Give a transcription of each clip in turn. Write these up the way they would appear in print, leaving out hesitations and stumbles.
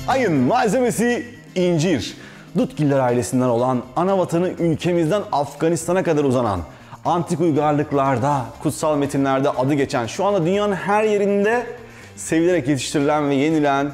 Ayın malzemesi incir. Dutgiller ailesinden olan, ana vatanı ülkemizden Afganistan'a kadar uzanan, antik uygarlıklarda, kutsal metinlerde adı geçen, şu anda dünyanın her yerinde sevilerek yetiştirilen ve yenilen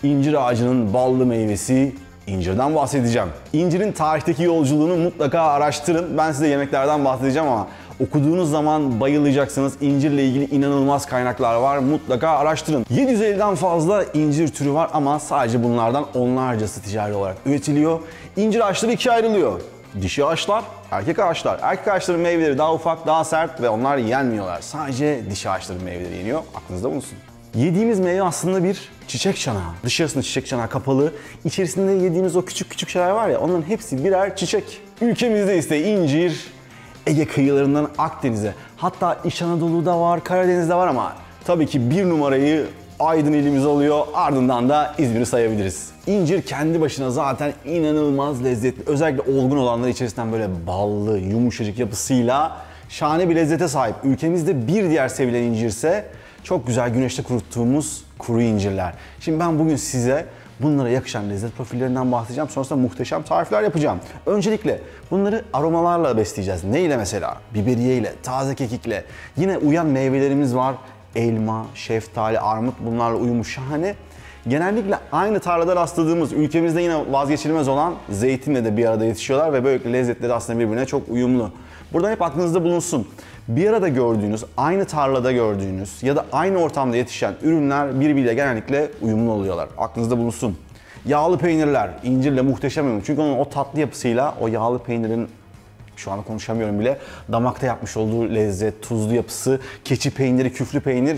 incir ağacının ballı meyvesi incirden bahsedeceğim. İncirin tarihteki yolculuğunu mutlaka araştırın. Ben size yemeklerden bahsedeceğim ama okuduğunuz zaman bayılacaksınız. İncirle ilgili inanılmaz kaynaklar var. Mutlaka araştırın. 750'den fazla incir türü var ama sadece bunlardan onlarcası ticari olarak üretiliyor. İncir ağaçları ikiye ayrılıyor. Dişi ağaçlar, erkek ağaçlar. Erkek ağaçların meyveleri daha ufak, daha sert ve onlar yenmiyorlar. Sadece dişi ağaçların meyveleri yeniyor. Aklınızda bulunsun. Yediğimiz meyve aslında bir çiçek çanağı. Dışarısında çiçek çanağı kapalı. İçerisinde yediğimiz o küçük küçük şeyler var ya, onların hepsi birer çiçek. Ülkemizde ise incir Ege kıyılarından Akdeniz'e, hatta İç Anadolu'da var, Karadeniz'de var ama tabii ki bir numarayı Aydın ilimiz alıyor, ardından da İzmir'i sayabiliriz. İncir kendi başına zaten inanılmaz lezzetli. Özellikle olgun olanlar içerisinden böyle ballı, yumuşacık yapısıyla şahane bir lezzete sahip. Ülkemizde bir diğer sevilen incir ise çok güzel güneşte kuruttuğumuz kuru incirler. Şimdi ben bugün size bunlara yakışan lezzet profillerinden bahsedeceğim. Sonrasında muhteşem tarifler yapacağım. Öncelikle bunları aromalarla besleyeceğiz. Ne ile mesela? Biberiye ile, taze kekikle. Yine uyan meyvelerimiz var. Elma, şeftali, armut, bunlarla uyumu şahane. Genellikle aynı tarlada rastladığımız, ülkemizde yine vazgeçilmez olan zeytinle de bir arada yetişiyorlar ve böylelikle lezzetleri aslında birbirine çok uyumlu. Buradan hep aklınızda bulunsun. Bir arada gördüğünüz, aynı tarlada gördüğünüz ya da aynı ortamda yetişen ürünler birbiriyle genellikle uyumlu oluyorlar. Aklınızda bulunsun. Yağlı peynirler, incirle muhteşem uyum. Çünkü onun o tatlı yapısıyla o yağlı peynirin, şu anda konuşamıyorum bile, damakta yapmış olduğu lezzet, tuzlu yapısı, keçi peyniri, küflü peynir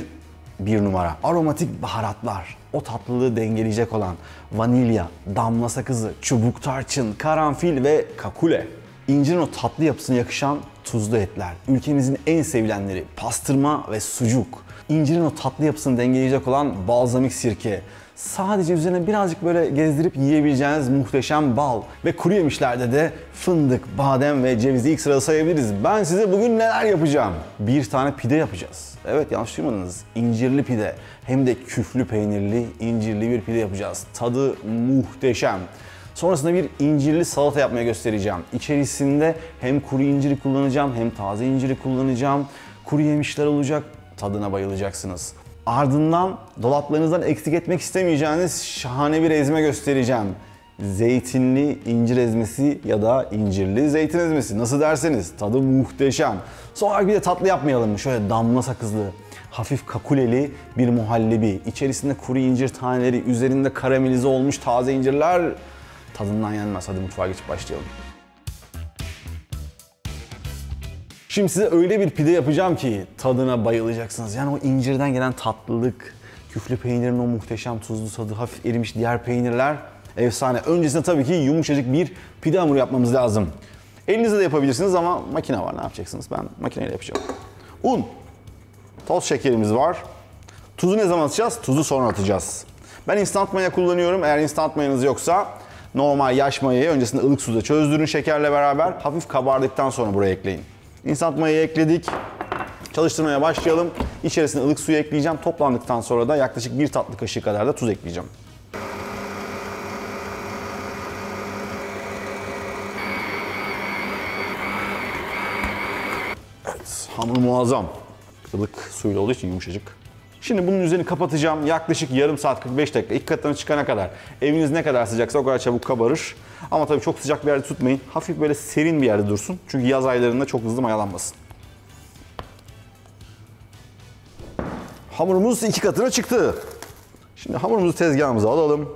bir numara. Aromatik baharatlar, o tatlılığı dengeleyecek olan vanilya, damla sakızı, çubuk tarçın, karanfil ve kakule. İncirin o tatlı yapısına yakışan tuzlu etler. Ülkemizin en sevilenleri pastırma ve sucuk. İncirin o tatlı yapısını dengeleyecek olan balzamik sirke. Sadece üzerine birazcık böyle gezdirip yiyebileceğiniz muhteşem bal. Ve kuru yemişlerde de fındık, badem ve cevizi ilk sırada sayabiliriz. Ben size bugün neler yapacağım? Bir tane pide yapacağız. Evet, yanlış duymadınız. İncirli pide. Hem de küflü peynirli, incirli bir pide yapacağız. Tadı muhteşem. Sonrasında bir incirli salata yapmaya göstereceğim. İçerisinde hem kuru inciri kullanacağım, hem taze inciri kullanacağım. Kuru yemişler olacak, tadına bayılacaksınız. Ardından dolaplarınızdan eksik etmek istemeyeceğiniz şahane bir ezme göstereceğim. Zeytinli incir ezmesi ya da incirli zeytin ezmesi, nasıl derseniz, tadı muhteşem. Sonra bir de tatlı yapmayalım mı? Şöyle damla sakızlı, hafif kakuleli bir muhallebi. İçerisinde kuru incir taneleri, üzerinde karamelize olmuş taze incirler. Tadından yenmez. Hadi mutfağa geçip başlayalım. Şimdi size öyle bir pide yapacağım ki tadına bayılacaksınız. Yani o incirden gelen tatlılık, küflü peynirin o muhteşem tuzlu tadı, hafif erimiş diğer peynirler efsane. Öncesinde tabii ki yumuşacık bir pide hamuru yapmamız lazım. Elinizde de yapabilirsiniz ama makine var, ne yapacaksınız? Ben makineyle yapacağım. Un, toz şekerimiz var. Tuzu ne zaman atacağız? Tuzu sonra atacağız. Ben instant maya kullanıyorum. Eğer instant mayanız yoksa normal yaş mayayı öncesinde ılık suda çözdürün şekerle beraber. Hafif kabardıktan sonra buraya ekleyin. İnstant mayayı ekledik. Çalıştırmaya başlayalım. İçerisine ılık suyu ekleyeceğim. Toplandıktan sonra da yaklaşık 1 tatlı kaşığı kadar da tuz ekleyeceğim. Evet, hamur muazzam. Ilık suyla olduğu için yumuşacık. Şimdi bunun üzerini kapatacağım. Yaklaşık yarım saat, 45 dakika, ilk katına çıkana kadar. Eviniz ne kadar sıcaksa o kadar çabuk kabarır. Ama tabii çok sıcak bir yerde tutmayın. Hafif böyle serin bir yerde dursun. Çünkü yaz aylarında çok hızlı mayalanmasın. Hamurumuz 2 katına çıktı. Şimdi hamurumuzu tezgahımıza alalım.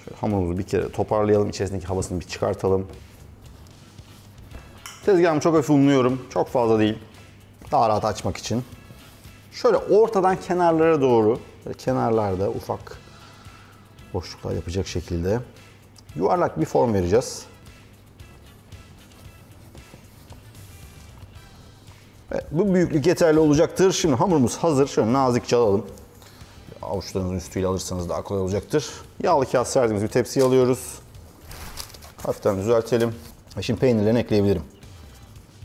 Şöyle hamurumuzu bir kere toparlayalım. İçerisindeki havasını bir çıkartalım. Tezgahımı çok hafif unluyorum. Çok fazla değil. Daha rahat açmak için. Şöyle ortadan kenarlara doğru, kenarlarda ufak boşluklar yapacak şekilde yuvarlak bir form vereceğiz. Evet, bu büyüklük yeterli olacaktır. Şimdi hamurumuz hazır. Şöyle nazikçe alalım. Avuçlarınızın üstüyle alırsanız daha kolay olacaktır. Yağlı kağıt serdiğimiz bir tepsiye alıyoruz. Hafiften düzeltelim. Ve şimdi peynirlerini ekleyebilirim.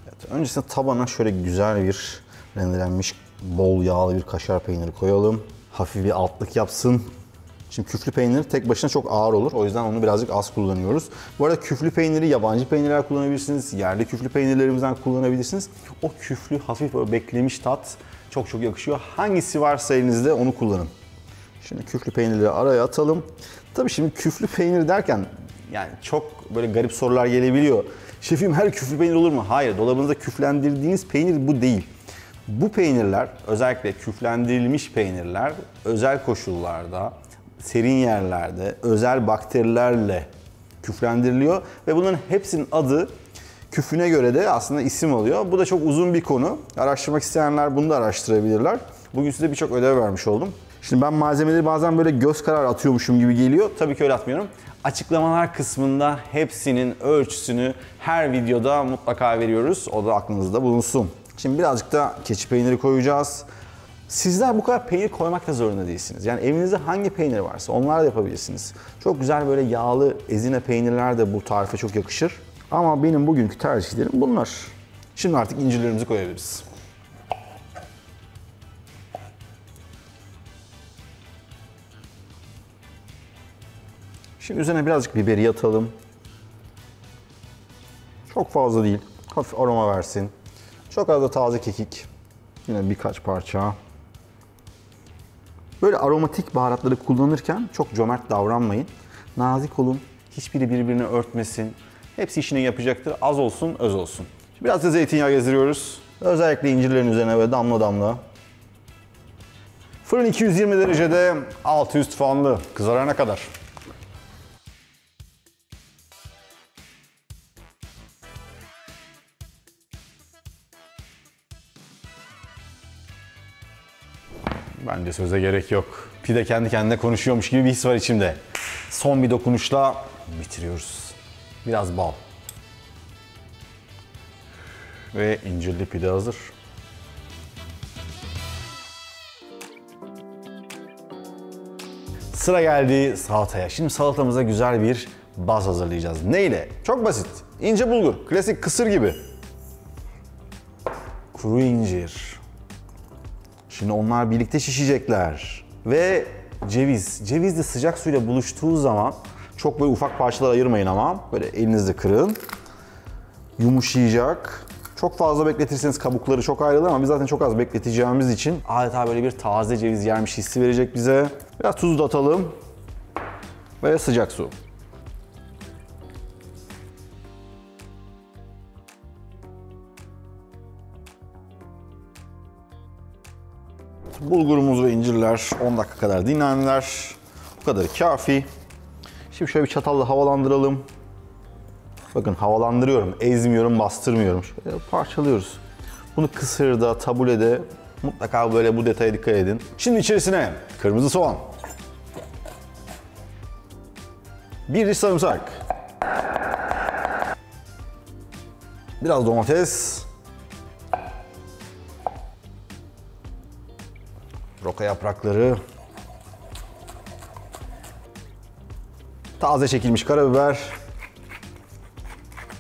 Evet, öncesinde tabana şöyle güzel bir rendelenmiş bol yağlı bir kaşar peyniri koyalım. Hafif bir altlık yapsın. Şimdi küflü peynir tek başına çok ağır olur. O yüzden onu birazcık az kullanıyoruz. Bu arada küflü peyniri yabancı peynirler kullanabilirsiniz. Yerli küflü peynirlerimizden kullanabilirsiniz. O küflü, hafif böyle beklemiş tat çok çok yakışıyor. Hangisi varsa elinizde onu kullanın. Şimdi küflü peynirleri araya atalım. Tabii şimdi küflü peynir derken yani çok böyle garip sorular gelebiliyor. Şefim her küflü peynir olur mu? Hayır, dolabınızda küflendirdiğiniz peynir bu değil. Bu peynirler, özellikle küflendirilmiş peynirler özel koşullarda, serin yerlerde, özel bakterilerle küflendiriliyor ve bunların hepsinin adı küfüne göre de aslında isim alıyor. Bu da çok uzun bir konu. Araştırmak isteyenler bunu da araştırabilirler. Bugün size birçok ödev vermiş oldum. Şimdi ben malzemeleri bazen böyle göz kararı atıyormuşum gibi geliyor. Tabii ki öyle atmıyorum. Açıklamalar kısmında hepsinin ölçüsünü her videoda mutlaka veriyoruz. O da aklınızda bulunsun. Şimdi birazcık da keçi peyniri koyacağız. Sizler bu kadar peynir koymak da zorunda değilsiniz. Yani evinizde hangi peynir varsa onlar da yapabilirsiniz. Çok güzel böyle yağlı ezine peynirler de bu tarife çok yakışır. Ama benim bugünkü tercihlerim bunlar. Şimdi artık incirlerimizi koyabiliriz. Şimdi üzerine birazcık biberi atalım. Çok fazla değil. Hafif aroma versin. Çok az da taze kekik. Yine birkaç parça. Böyle aromatik baharatları kullanırken çok cömert davranmayın. Nazik olun. Hiçbiri birbirini örtmesin. Hepsi işini yapacaktır. Az olsun, öz olsun. Biraz da zeytinyağı gezdiriyoruz. Özellikle incirlerin üzerine böyle damla damla. Fırın 220 derecede, altı üst fanlı, kızarana kadar. Bence söze gerek yok. Pide kendi kendine konuşuyormuş gibi bir his var içimde. Son bir dokunuşla bitiriyoruz. Biraz bal. Ve incirli pide hazır. Sıra geldi salataya. Şimdi salatamıza güzel bir baz hazırlayacağız. Neyle? Çok basit. İnce bulgur. Klasik kısır gibi. Kuru incir. Şimdi onlar birlikte şişecekler. Ve ceviz. Ceviz de sıcak suyla buluştuğu zaman çok böyle ufak parçalar ayırmayın ama böyle elinizle kırın. Yumuşayacak. Çok fazla bekletirseniz kabukları çok ayrılır ama biz zaten çok az bekleteceğimiz için adeta böyle bir taze ceviz yermiş hissi verecek bize. Biraz tuz da atalım. Ve sıcak su. Bulgurumuz ve incirler 10 dakika kadar dinlendiler. Bu kadar kafi. Şimdi şöyle bir çatalla havalandıralım. Bakın havalandırıyorum, ezmiyorum, bastırmıyorum. Şöyle parçalıyoruz. Bunu kısırda, tabulede mutlaka böyle bu detaya dikkat edin. Şimdi içerisine kırmızı soğan, bir diş sarımsak, biraz domates, roka yaprakları, taze çekilmiş karabiber.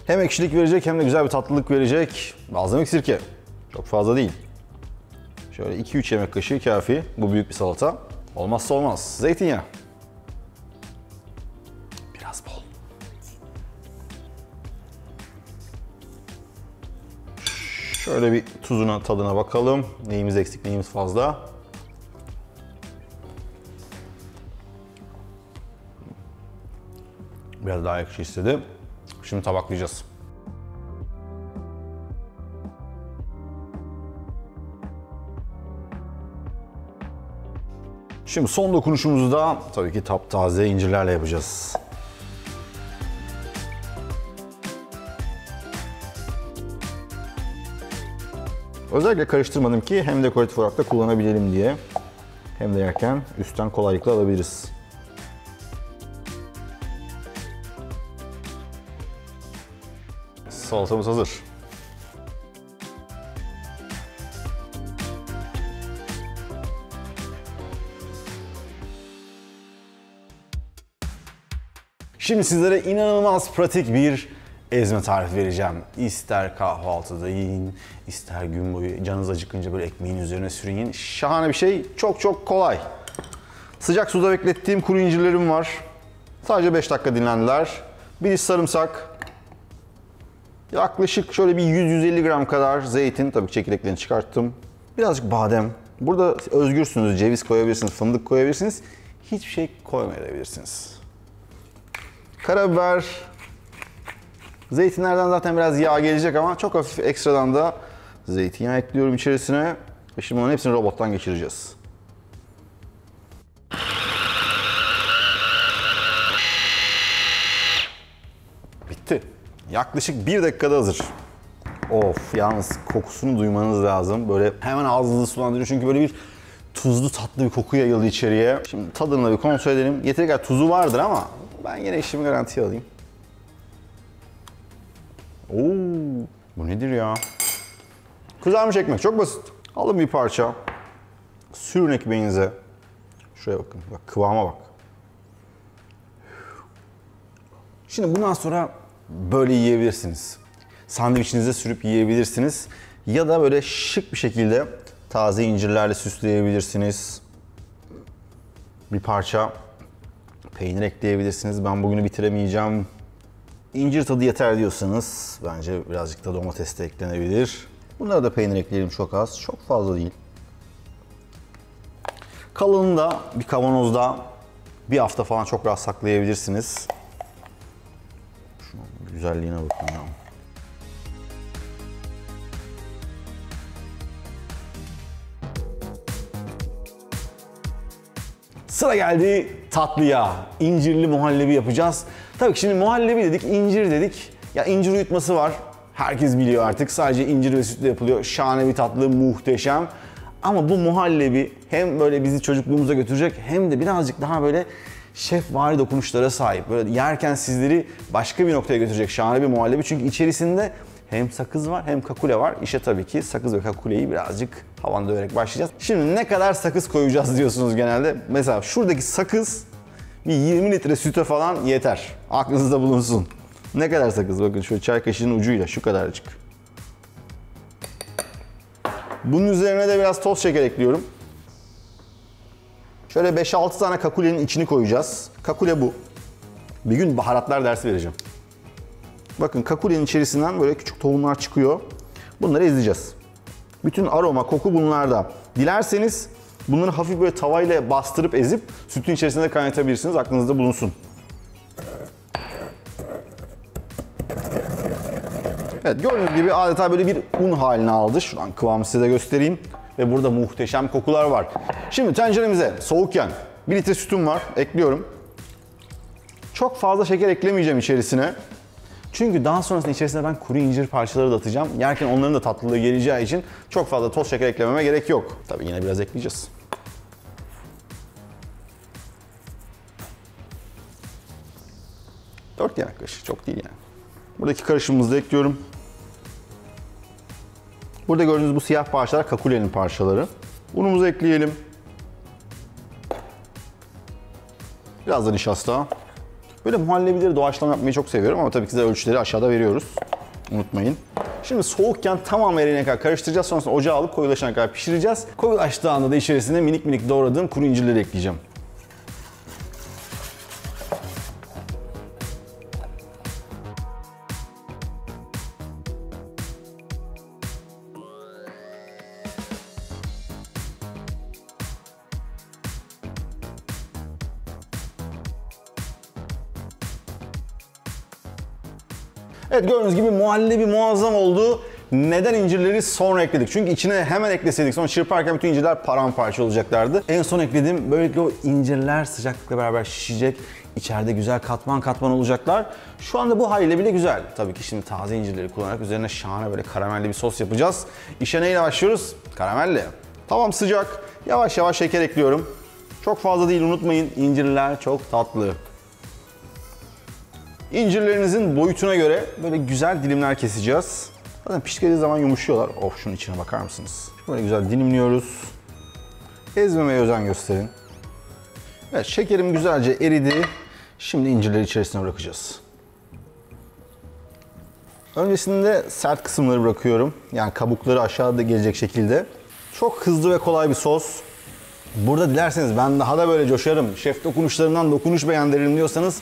Hem ekşilik verecek hem de güzel bir tatlılık verecek. Balzamik sirke. Çok fazla değil. Şöyle 2-3 yemek kaşığı kafi. Bu büyük bir salata. Olmazsa olmaz. Zeytinyağı. Biraz bol. Şöyle bir tuzuna, tadına bakalım. Neyimiz eksik, neyimiz fazla. Biraz daha ekşi istedi. Şimdi tabaklayacağız. Şimdi son dokunuşumuzu da tabii ki taptaze incirlerle yapacağız. Özellikle karıştırmadım ki hem dekoratif olarak da kullanabilelim diye. Hem de yerken üstten kolaylıkla alabiliriz. Salatamız hazır. Şimdi sizlere inanılmaz pratik bir ezme tarifi vereceğim. İster kahvaltıda yiyin, ister gün boyu canınız acıkınca böyle ekmeğin üzerine sürün yiyin. Şahane bir şey, çok çok kolay. Sıcak suda beklettiğim kuru incirlerim var. Sadece 5 dakika dinlendiler. Bir diş sarımsak. Yaklaşık şöyle bir 100-150 gram kadar zeytin. Tabii çekirdeklerini çıkarttım. Birazcık badem. Burada özgürsünüz. Ceviz koyabilirsiniz, fındık koyabilirsiniz. Hiçbir şey koymayabilirsiniz. Karabiber. Zeytinlerden zaten biraz yağ gelecek ama çok hafif ekstradan da zeytinyağı ekliyorum içerisine. Ve şimdi bunların hepsini robottan geçireceğiz. Bitti. Yaklaşık 1 dakikada hazır. Of, yalnız kokusunu duymanız lazım. Böyle hemen ağzınızı sulandırıyor çünkü böyle bir tuzlu tatlı bir koku yayıldı içeriye. Şimdi tadını da bir kontrol edelim. Yeteri kadar tuzu vardır ama ben yine işimi garantiye alayım. Oo, bu nedir ya? Kızarmış ekmek, çok basit. Alın bir parça. Sürün ekmeğinize. Şuraya bakın, bak kıvama bak. Şimdi bundan sonra böyle yiyebilirsiniz. Sandviçinize sürüp yiyebilirsiniz. Ya da böyle şık bir şekilde taze incirlerle süsleyebilirsiniz. Bir parça peynir ekleyebilirsiniz. Ben bugünü bitiremeyeceğim. İncir tadı yeter diyorsanız bence birazcık da domates de eklenebilir. Bunlara da peynir ekleyelim, çok az. Çok fazla değil. Kalanını da bir kavanozda bir hafta falan çok rahat saklayabilirsiniz. Şunun güzelliğine bakın ya. Sıra geldi tatlıya. İncirli muhallebi yapacağız. Tabii ki şimdi muhallebi dedik, incir dedik. Ya incir uyutması var. Herkes biliyor artık. Sadece incir ve sütle yapılıyor. Şahane bir tatlı, muhteşem. Ama bu muhallebi hem böyle bizi çocukluğumuza götürecek hem de birazcık daha böyle şefvari dokunuşlara sahip. Böyle yerken sizleri başka bir noktaya götürecek şahane bir muhallebi. Çünkü içerisinde hem sakız var hem kakule var. İşte tabii ki sakız ve kakuleyi birazcık havanda döverek başlayacağız. Şimdi ne kadar sakız koyacağız diyorsunuz genelde. Mesela şuradaki sakız bir 20 litre süte falan yeter. Aklınızda bulunsun. Ne kadar sakız? Bakın şöyle çay kaşığının ucuyla şu kadarcık. Bunun üzerine de biraz toz şeker ekliyorum. Şöyle 5-6 tane kakulenin içini koyacağız. Kakule bu. Bir gün baharatlar dersi vereceğim. Bakın kakulenin içerisinden böyle küçük tohumlar çıkıyor. Bunları ezeceğiz. Bütün aroma, koku bunlarda. Dilerseniz bunları hafif böyle tavayla bastırıp ezip sütün içerisinde kaynatabilirsiniz. Aklınızda bulunsun. Evet, gördüğünüz gibi adeta böyle bir un haline aldı. Şuradan kıvamı size de göstereyim. Ve burada muhteşem kokular var. Şimdi tenceremize soğukken 1 litre sütüm var. Ekliyorum. Çok fazla şeker eklemeyeceğim içerisine. Çünkü daha sonrasında içerisine ben kuru incir parçaları da atacağım. Yerken onların da tatlılığı geleceği için çok fazla toz şeker eklememe gerek yok. Tabii yine biraz ekleyeceğiz. Dört yemek kaşığı, çok değil yani. Buradaki karışımımızı da ekliyorum. Burada gördüğünüz bu siyah parçalar kakulenin parçaları. Unumuzu ekleyelim. Biraz da nişasta. Böyle muhallebileri doğaçlama yapmayı çok seviyorum ama tabii ki de ölçüleri aşağıda veriyoruz. Unutmayın. Şimdi soğukken tamam eriyene kadar karıştıracağız. Sonrasında ocağa alıp koyulaşana kadar pişireceğiz. Koyulaştığı anda da içerisine minik minik doğradığım kuru incirleri ekleyeceğim. Evet, gördüğünüz gibi muhallebi muazzam oldu. Neden incirleri sonra ekledik? Çünkü içine hemen ekleseydik sonra çırparken bütün incirler paramparça olacaklardı. En son ekledim. Böylelikle o incirler sıcaklıkla beraber şişecek. İçeride güzel katman katman olacaklar. Şu anda bu haliyle bile güzel. Tabii ki şimdi taze incirleri kullanarak üzerine şahane böyle karamelli bir sos yapacağız. İşe neyle başlıyoruz? Karamelle. Tamam, sıcak. Yavaş yavaş şeker ekliyorum. Çok fazla değil, unutmayın. İncirler çok tatlı. İncirlerinizin boyutuna göre böyle güzel dilimler keseceğiz. Zaten pişirdiği zaman yumuşuyorlar. Of, şunun içine bakar mısınız? Böyle güzel dilimliyoruz. Ezmemeye özen gösterin. Evet, şekerim güzelce eridi. Şimdi incirleri içerisine bırakacağız. Öncesinde sert kısımları bırakıyorum. Yani kabukları aşağıda gelecek şekilde. Çok hızlı ve kolay bir sos. Burada dilerseniz ben daha da böyle coşarım, şef dokunuşlarından dokunuş beğendiririm diyorsanız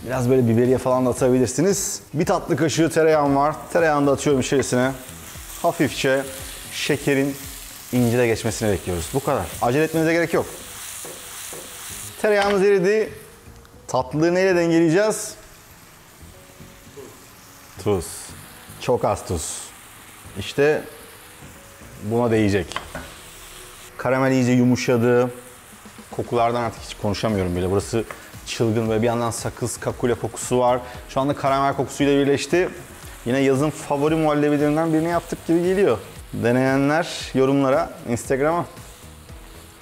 biraz böyle biberiye falan da atabilirsiniz. Bir tatlı kaşığı tereyağım var. Tereyağını da atıyorum içerisine. Hafifçe şekerin incire geçmesini bekliyoruz. Bu kadar. Acele etmenize gerek yok. Tereyağımız eridi. Tatlılığı neyle dengeleyeceğiz? Tuz. Çok az tuz. İşte buna değecek. Karamel iyice yumuşadı. Kokulardan artık hiç konuşamıyorum bile. Burası çılgın ve bir yandan sakız, kakule kokusu var. Şu anda karamel kokusuyla birleşti. Yine yazın favori muhallebilerinden birini yaptık gibi geliyor. Deneyenler yorumlara, Instagram'a.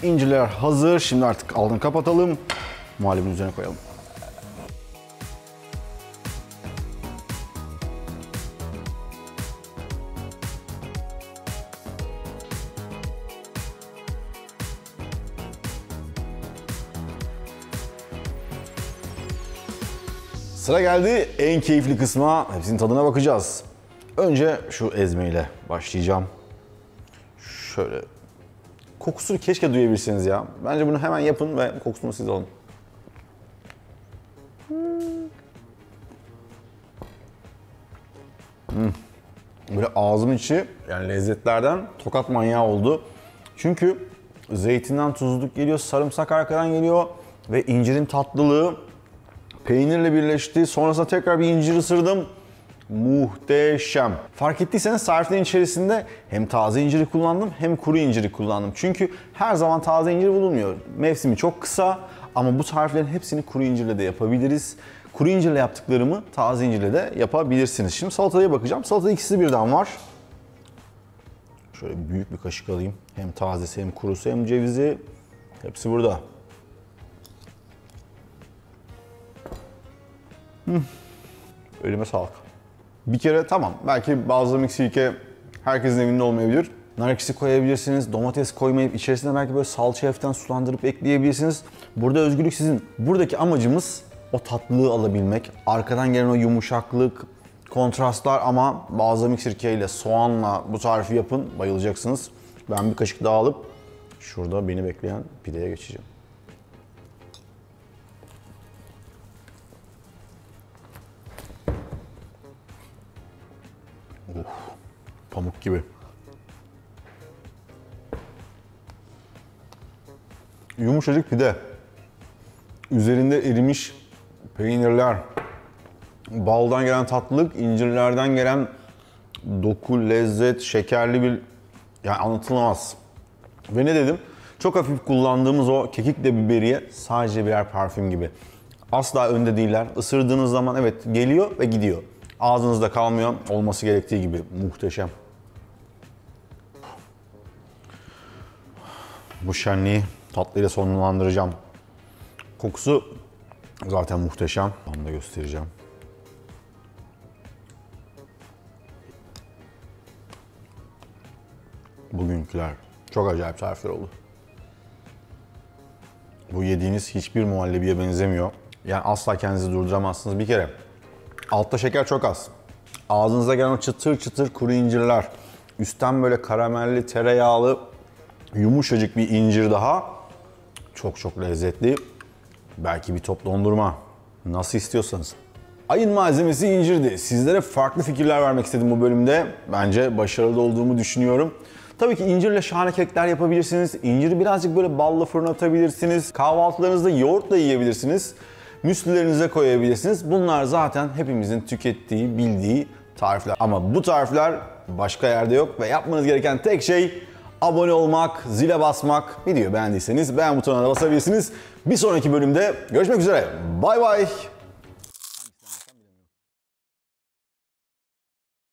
İncirler hazır. Şimdi artık altını kapatalım. Muhallebinin üzerine koyalım. Sıra geldi en keyifli kısma. Hepsinin tadına bakacağız. Önce şu ezmeyle başlayacağım. Şöyle. Kokusunu keşke duyabilseniz ya. Bence bunu hemen yapın ve kokusunu siz alın. Böyle ağzımın içi yani lezzetlerden tokat manyağı oldu. Çünkü zeytinden tuzluluk geliyor, sarımsak arkadan geliyor ve incirin tatlılığı peynirle birleşti. Sonrasında tekrar bir incir ısırdım. Muhteşem. Fark ettiyseniz tariflerin içerisinde hem taze inciri kullandım hem kuru inciri kullandım. Çünkü her zaman taze incir bulunmuyor. Mevsimi çok kısa ama bu tariflerin hepsini kuru incirle de yapabiliriz. Kuru incirle yaptıklarımı taze incirle de yapabilirsiniz. Şimdi salataya bakacağım. Salatada ikisi birden var. Şöyle büyük bir kaşık alayım. Hem tazesi hem kurusu hem cevizi. Hepsi burada. Elime sağlık. Bir kere tamam. Belki bazı mix herkesin evinde olmayabilir. Nar ekşisi koyabilirsiniz. Domates koymayıp içerisine belki böyle salça hafiften sulandırıp ekleyebilirsiniz. Burada özgürlük sizin. Buradaki amacımız o tatlılığı alabilmek. Arkadan gelen o yumuşaklık, kontrastlar ama bazı sirke ile soğanla bu tarifi yapın. Bayılacaksınız. Ben bir kaşık daha alıp şurada beni bekleyen pideye geçeceğim. Pamuk gibi. Yumuşacık pide. Üzerinde erimiş peynirler. Baldan gelen tatlılık, incirlerden gelen doku, lezzet, şekerli bir... Yani anlatılamaz. Ve ne dedim? Çok hafif kullandığımız o kekikle biberiye sadece birer parfüm gibi. Asla önde değiller. Isırdığınız zaman evet geliyor ve gidiyor. Ağzınızda kalmıyor. Olması gerektiği gibi. Muhteşem. Bu şenliği tatlıyla sonlandıracağım. Kokusu zaten muhteşem. Onu da göstereceğim. Bugünküler çok acayip tarifler oldu. Bu yediğiniz hiçbir muhallebiye benzemiyor. Yani asla kendinizi durduramazsınız. Bir kere altta şeker çok az. Ağzınıza gelen o çıtır çıtır kuru incirler. Üstten böyle karamelli, tereyağlı, yumuşacık bir incir daha. Çok çok lezzetli. Belki bir top dondurma. Nasıl istiyorsanız. Ayın malzemesi incirdi. Sizlere farklı fikirler vermek istedim bu bölümde. Bence başarılı olduğumu düşünüyorum. Tabii ki incirle şahane kekler yapabilirsiniz. İnciri birazcık böyle balla fırına atabilirsiniz. Kahvaltılarınızda yoğurtla yiyebilirsiniz. Müslilerinize koyabilirsiniz. Bunlar zaten hepimizin tükettiği, bildiği tarifler. Ama bu tarifler başka yerde yok ve yapmanız gereken tek şey abone olmak, zile basmak. Videoyu beğendiyseniz beğen butonuna basabilirsiniz. Bir sonraki bölümde görüşmek üzere. Bay bay.